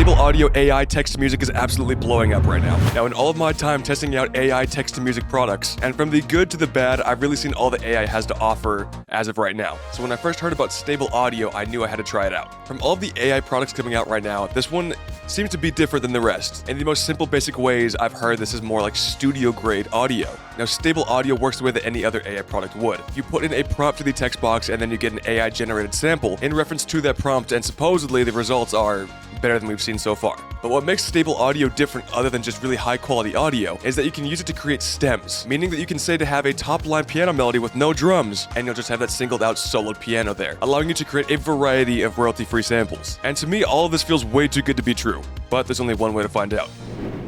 Stable Audio AI text-to-music is absolutely blowing up right now. Now, in all of my time testing out AI text-to-music products, and from the good to the bad, I've really seen all that AI has to offer as of right now. So when I first heard about Stable Audio, I knew I had to try it out. From all of the AI products coming out right now, this one seems to be different than the rest. In the most simple, basic ways, I've heard this is more like studio-grade audio. Now, Stable Audio works the way that any other AI product would. You put in a prompt to the text box, and then you get an AI-generated sample in reference to that prompt, and supposedly the results are better than we've seen so far. But what makes Stable Audio different other than just really high quality audio is that you can use it to create stems, meaning that you can say to have a top line piano melody with no drums, and you'll just have that singled out soloed piano there, allowing you to create a variety of royalty-free samples. And to me, all of this feels way too good to be true, but there's only one way to find out.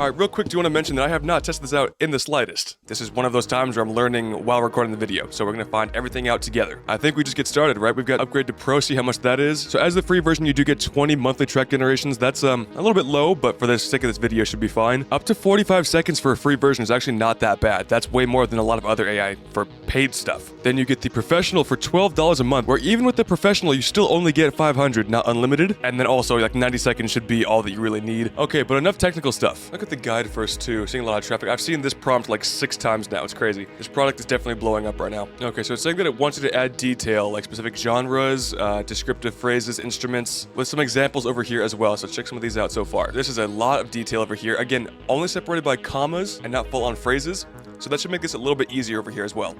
Alright, real quick, do want to mention that I have not tested this out in the slightest. This is one of those times where I'm learning while recording the video, so we're going to find everything out together. I think we just get started, right? We've got Upgrade to Pro, see how much that is. So as the free version, you do get 20 monthly track generations. That's a little bit low, but for the sake of this video, should be fine. Up to 45 seconds for a free version is actually not that bad. That's way more than a lot of other AI for paid stuff. Then you get the Professional for $12 a month, where even with the Professional, you still only get 500, not unlimited. And then also, like 90 seconds should be all that you really need. Okay, but enough technical stuff. Look at the guide first, too. Seeing a lot of traffic. I've seen this prompt like 6 times now. It's crazy. This product is definitely blowing up right now. Okay, so it's saying that it wants you to add detail, like specific genres, descriptive phrases, instruments, with some examples over here as well. So check some of these out so far. This is a lot of detail over here. Again, only separated by commas and not full-on phrases. So that should make this a little bit easier over here as well.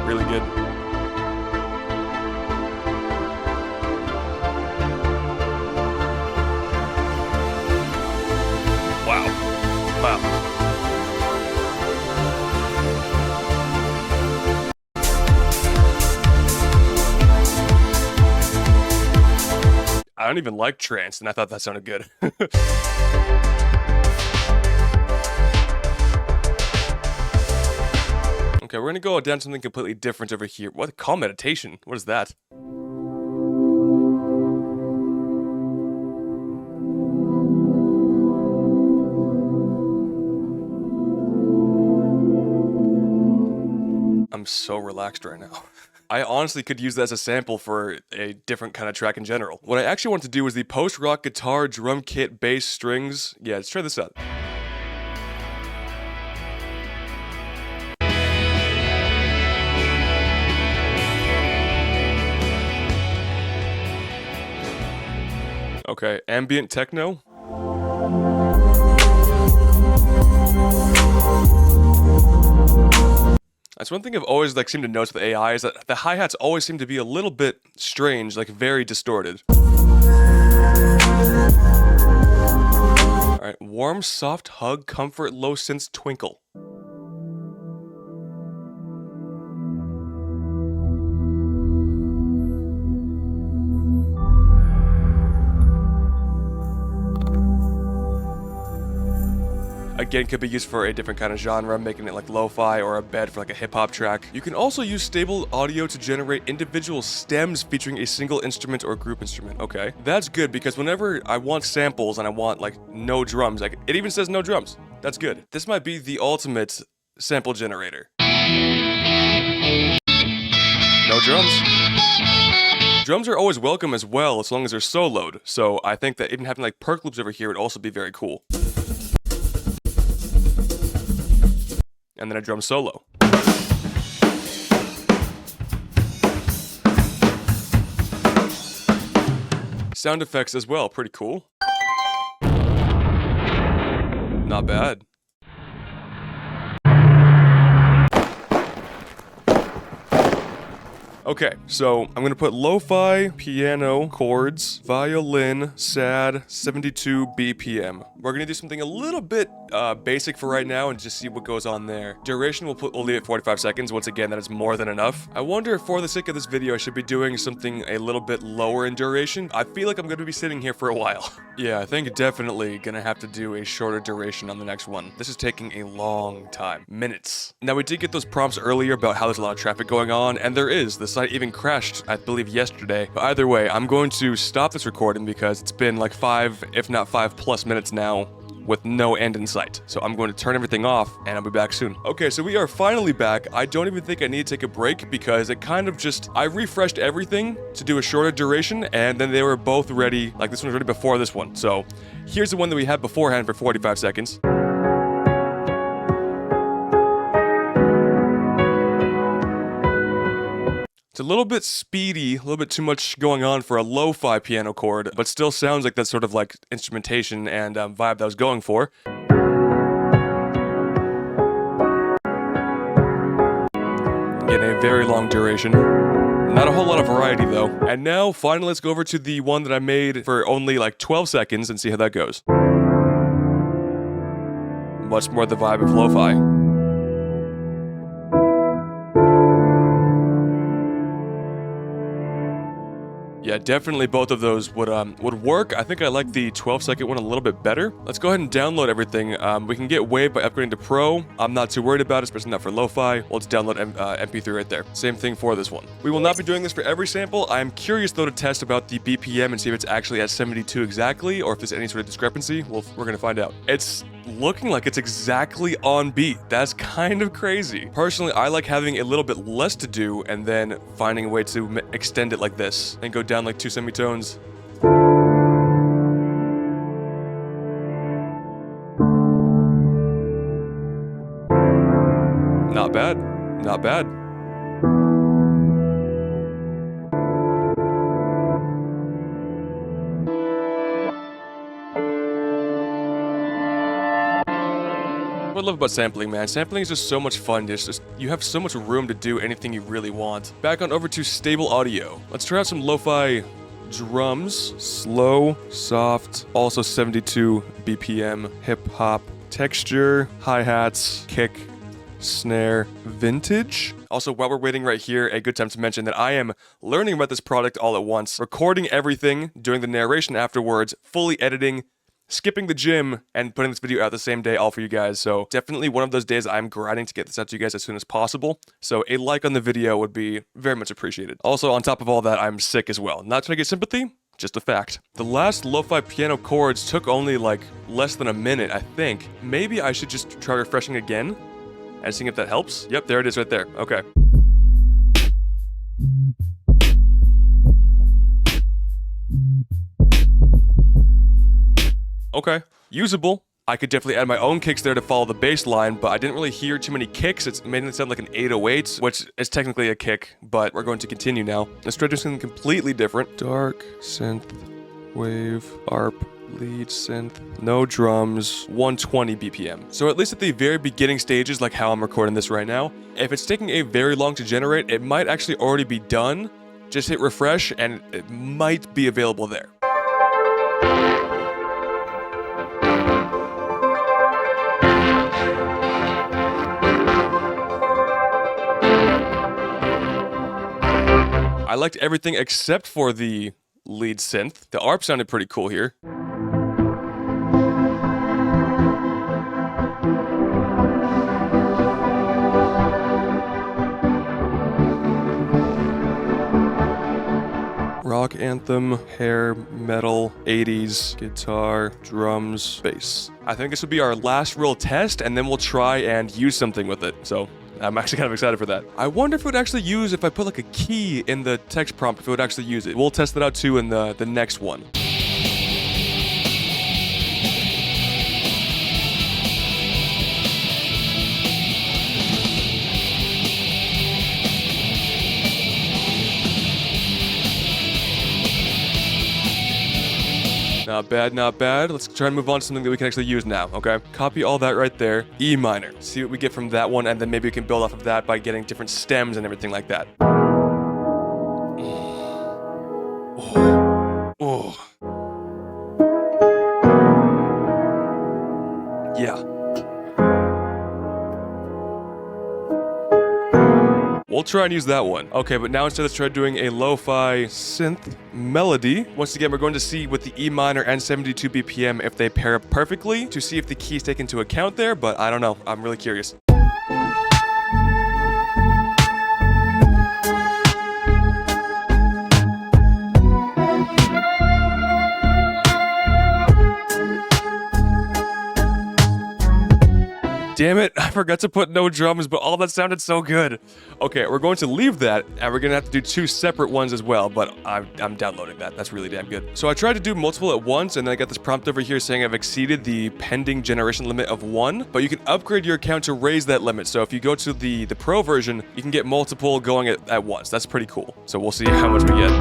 Really good. Wow. I don't even like trance, and I thought that sounded good. Okay, we're gonna go down to something completely different over here. What? Calm meditation? What is that? I'm so relaxed right now. I honestly could use that as a sample for a different kind of track in general. What I actually want to do is the post-rock guitar, drum kit, bass, strings. Yeah, let's try this out. Okay, ambient techno. That's one thing I've always seemed to notice with AI is that the hi-hats always seem to be a little bit strange, like very distorted. Alright, warm, soft hug, comfort, low synth, twinkle. Again, could be used for a different kind of genre, making it like lo-fi or a bed for like a hip-hop track. You can also use Stable Audio to generate individual stems featuring a single instrument or group instrument. Okay, that's good because whenever I want samples and I want like no drums, like it even says no drums. That's good. This might be the ultimate sample generator. No drums. Drums are always welcome as well, as long as they're soloed. So I think that even having like perk loops over here would also be very cool. And then a drum solo. Sound effects as well, pretty cool. Not bad. Okay, so I'm gonna put lo-fi, piano, chords, violin, sad, 72 BPM. We're gonna do something a little bit basic for right now and just see what goes on there. Duration, we'll leave it 45 seconds. Once again, that is more than enough. I wonder if for the sake of this video, I should be doing something a little bit lower in duration. I feel like I'm gonna be sitting here for a while. Yeah, I think definitely gonna have to do a shorter duration on the next one. This is taking a long time. Minutes. Now, we did get those prompts earlier about how there's a lot of traffic going on, and there is. The site even crashed, I believe, yesterday. But either way, I'm going to stop this recording because it's been like 5, if not 5+ minutes now, with no end in sight. So I'm going to turn everything off and I'll be back soon. Okay, so we are finally back. I don't even think I need to take a break because it kind of just, I refreshed everything to do a shorter duration and then they were both ready. Like this one was ready before this one. So here's the one that we had beforehand for 45 seconds. It's a little bit speedy, a little bit too much going on for a lo-fi piano chord, but still sounds like that sort of like instrumentation and vibe that I was going for. Getting a very long duration. Not a whole lot of variety though. And now, finally, let's go over to the one that I made for only like 12 seconds and see how that goes. Much more the vibe of lo-fi. Yeah, definitely both of those would work. I think I like the 12-second one a little bit better. Let's go ahead and download everything. We can get Wave by upgrading to Pro. I'm not too worried about it, especially not for lo-fi. We'll just download MP3 right there. Same thing for this one. We will not be doing this for every sample. I'm curious though to test about the BPM and see if it's actually at 72 exactly, or if there's any sort of discrepancy. We're gonna find out. It's looking like it's exactly on beat. That's kind of crazy. Personally, I like having a little bit less to do and then finding a way to extend it like this and go down like 2 semitones. Not bad. Not bad. What I love about sampling, man. Sampling is just so much fun. You have so much room to do anything you really want. Back on over to stable audio. Let's try out some lo-fi drums. Slow, soft, also 72 BPM, hip-hop, texture, hi-hats, kick, snare, vintage. Also, while we're waiting right here, a good time to mention that I am learning about this product all at once, recording everything, doing the narration afterwards, fully editing, skipping the gym, and putting this video out the same day, all for you guys. So definitely one of those days I'm grinding to get this out to you guys as soon as possible. So a like on the video would be very much appreciated. Also, on top of all that, I'm sick as well. Not trying to get sympathy, just a fact. The last lo-fi piano chords took only like less than a minute, I think. Maybe I should just try refreshing again and seeing if that helps. Yep, there it is right there. Okay. Okay, usable. I could definitely add my own kicks there to follow the bass line, but I didn't really hear too many kicks. It's made it sound like an 808, which is technically a kick, but we're going to continue now. Let's try doing something completely different. Dark, synth, wave, ARP, lead, synth, no drums, 120 BPM. So at least at the very beginning stages, like how I'm recording this right now, if it's taking a very long to generate, it might actually already be done. Just hit refresh and it might be available there. I liked everything except for the lead synth. The ARP sounded pretty cool here. Rock anthem, hair, metal, 80s, guitar, drums, bass. I think this would be our last real test, and then we'll try and use something with it. So I'm actually kind of excited for that. I wonder if it would actually use, if I put like a key in the text prompt, if it would actually use it. We'll test that out too in the next one. Not bad, not bad. Let's try and move on to something that we can actually use now, okay? Copy all that right there. E minor. See what we get from that one, and then maybe we can build off of that by getting different stems and everything like that. Oh. Yeah. We'll try and use that one. Okay, but now instead let's try doing a lo-fi synth melody. Once again, we're going to see with the E minor and 72 BPM if they pair up perfectly to see if the keys take into account there, but I don't know. I'm really curious. Damn it, I forgot to put no drums, but all that sounded so good. Okay, we're going to leave that, and we're gonna have to do 2 separate ones as well, but I'm downloading that. That's really damn good. So I tried to do multiple at once, and then I got this prompt over here saying I've exceeded the pending generation limit of 1, but you can upgrade your account to raise that limit. So if you go to the pro version, you can get multiple going at once. That's pretty cool. So we'll see how much we get.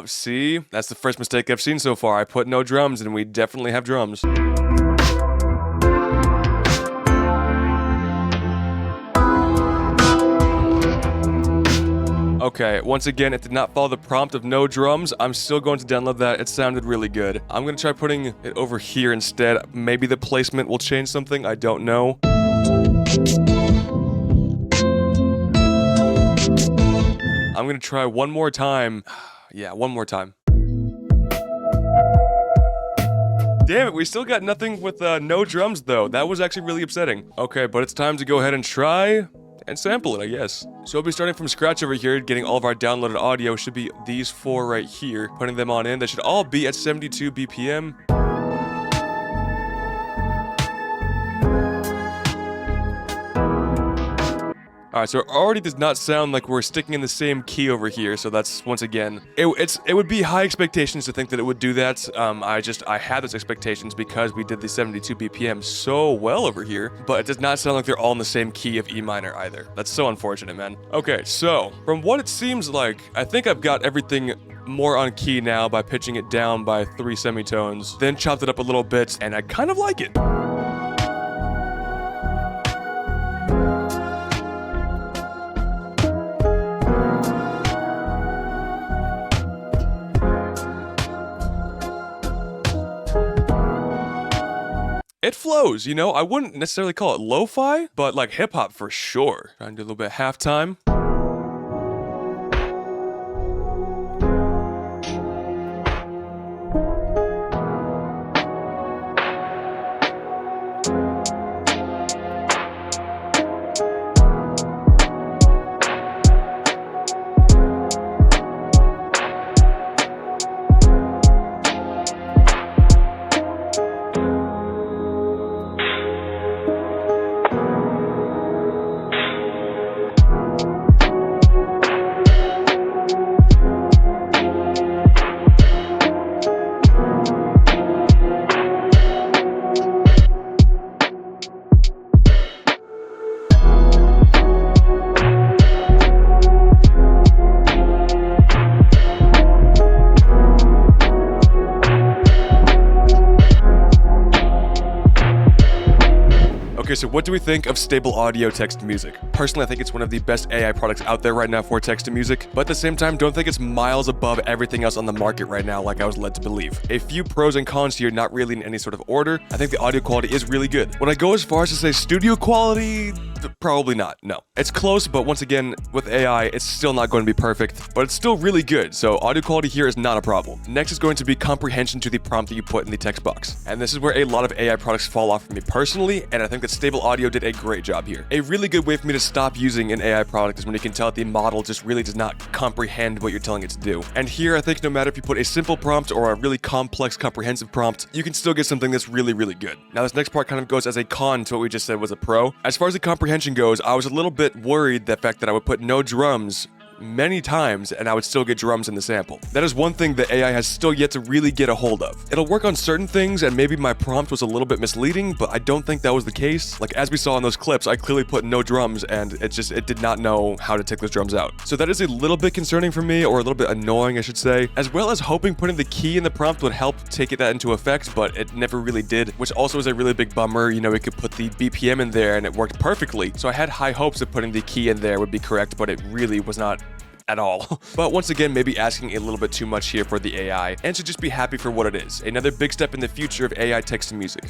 See, that's the first mistake I've seen so far. I put no drums, and we definitely have drums. Okay, once again, it did not follow the prompt of no drums. I'm still going to download that. It sounded really good. I'm going to try putting it over here instead. Maybe the placement will change something. I don't know. I'm going to try one more time. Yeah, one more time. Damn it, we still got nothing with no drums, though. That was actually really upsetting. Okay, but it's time to go ahead and try and sample it, I guess. So we'll be starting from scratch over here, getting all of our downloaded audio. Should be these 4 right here. Putting them on in. They should all be at 72 BPM. Alright, so it already does not sound like we're sticking in the same key over here, so that's, once again, it would be high expectations to think that it would do that. I had those expectations because we did the 72 BPM so well over here, but it does not sound like they're all in the same key of E minor either. That's so unfortunate, man. Okay, so, from what it seems like, I think I've got everything more on key now by pitching it down by 3 semitones, then chopped it up a little bit, and I kind of like it. It flows, you know? I wouldn't necessarily call it lo-fi, but like hip-hop for sure. Trying to do a little bit of halftime. Okay, so what do we think of stable audio text-to-music? Personally, I think it's one of the best AI products out there right now for text-to-music, but at the same time, don't think it's miles above everything else on the market right now like I was led to believe. A few pros and cons here, not really in any sort of order. I think the audio quality is really good. Would I go as far as to say studio quality? Probably not, no. It's close, but once again, with AI, it's still not going to be perfect, but it's still really good, so audio quality here is not a problem. Next is going to be comprehension to the prompt that you put in the text box. And this is where a lot of AI products fall off for me personally, and I think that Stable Audio did a great job here. A really good way for me to stop using an AI product is when you can tell that the model just really does not comprehend what you're telling it to do. And here, I think no matter if you put a simple prompt or a really complex, comprehensive prompt, you can still get something that's really, really good. Now, this next part kind of goes as a con to what we just said was a pro. As far as the comprehension goes, I was a little bit worried the fact that I would put no drums many times and I would still get drums in the sample. That is one thing that AI has still yet to really get a hold of. It'll work on certain things and maybe my prompt was a little bit misleading, but I don't think that was the case. Like as we saw in those clips, I clearly put no drums and it did not know how to take those drums out. So that is a little bit concerning for me, or a little bit annoying I should say, as well as hoping putting the key in the prompt would help take that into effect, but it never really did, which also is a really big bummer. You know, we could put the BPM in there and it worked perfectly. So I had high hopes that putting the key in there would be correct, but it really was not at all. But once again, maybe asking a little bit too much here for the AI, and should just be happy for what it is. Another big step in the future of AI text to music.